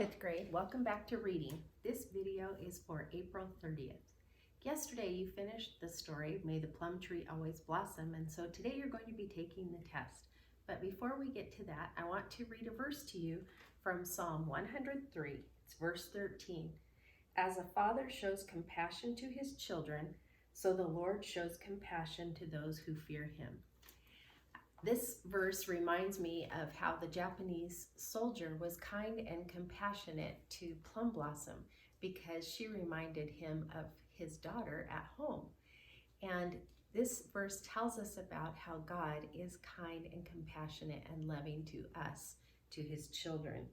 fifth grade, welcome back to reading. This video is for April 30th. Yesterday you finished the story, May the Plum Tree Always Blossom, and so today you're going to be taking the test. But before we get to that, I want to read a verse to you from Psalm 103. It's verse 13. As a father shows compassion to his children, so the Lord shows compassion to those who fear him. This verse reminds me of how the Japanese soldier was kind and compassionate to Plum Blossom because she reminded him of his daughter at home. And this verse tells us about how God is kind and compassionate and loving to us, to his children.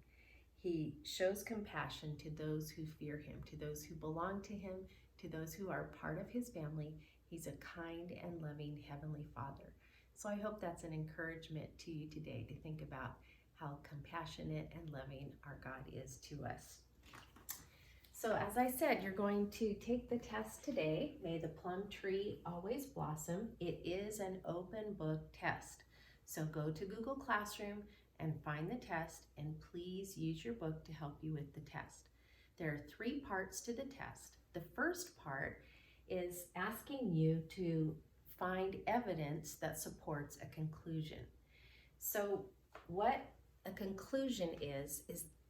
He shows compassion to those who fear him, to those who belong to him, to those who are part of his family. He's a kind and loving Heavenly Father. So I hope that's an encouragement to you today to think about how compassionate and loving our God is to us. So as I said, you're going to take the test today. May the Plum Tree Always Blossom. It is an open book test. So go to Google Classroom and find the test, and please use your book to help you with the test. There are 3 parts to the test. The first part is asking you to find evidence that supports a conclusion. So what a conclusion is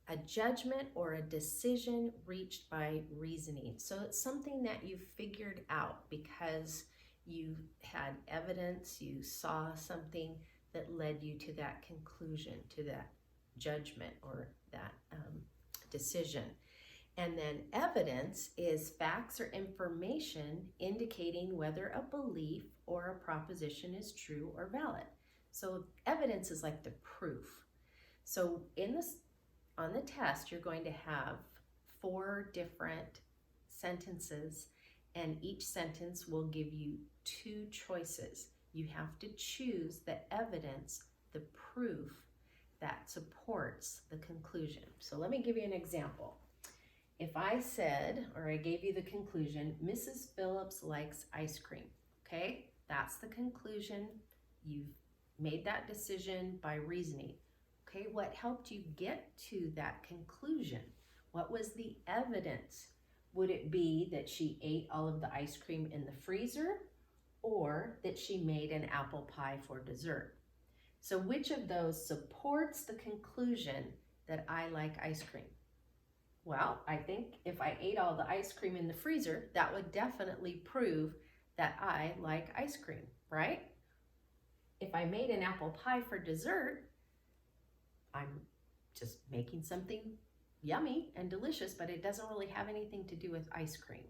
a judgment or a decision reached by reasoning. So it's something that you figured out because you had evidence, you saw something that led you to that conclusion, to that judgment or that decision. And then evidence is facts or information indicating whether a belief or a proposition is true or valid. So evidence is like the proof. So on the test, you're going to have 4 different sentences, and each sentence will give you 2 choices. You have to choose the evidence, the proof that supports the conclusion. So let me give you an example. If I said, or I gave you the conclusion, Mrs. Phillips likes ice cream, okay? That's the conclusion. You've made that decision by reasoning. Okay, what helped you get to that conclusion? What was the evidence? Would it be that she ate all of the ice cream in the freezer, or that she made an apple pie for dessert? So which of those supports the conclusion that I like ice cream? Well, I think if I ate all the ice cream in the freezer, that would definitely prove that I like ice cream, right? If I made an apple pie for dessert, I'm just making something yummy and delicious, but it doesn't really have anything to do with ice cream.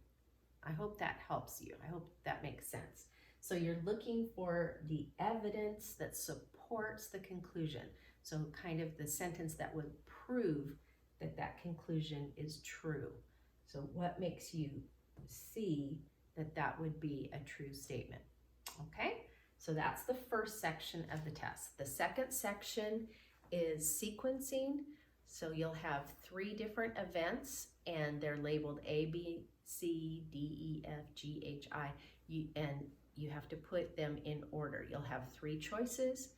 I hope that helps you. I hope that makes sense. So you're looking for the evidence that supports the conclusion. So kind of the sentence that would prove that that conclusion is true. So what makes you see that that would be a true statement? Okay, so that's the first section of the test. The second section is sequencing. So you'll have 3 different events, and they're labeled A, B, C, D, E, F, G, H, I, and you have to put them in order. You'll have 3 choices.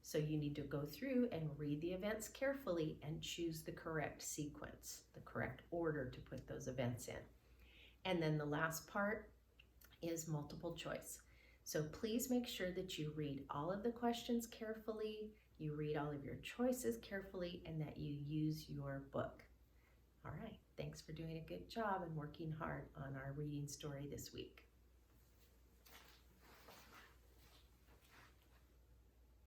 So you need to go through and read the events carefully and choose the correct sequence, the correct order to put those events in. And then the last part is multiple choice. So please make sure that you read all of the questions carefully, you read all of your choices carefully, and that you use your book. All right, thanks for doing a good job and working hard on our reading story this week.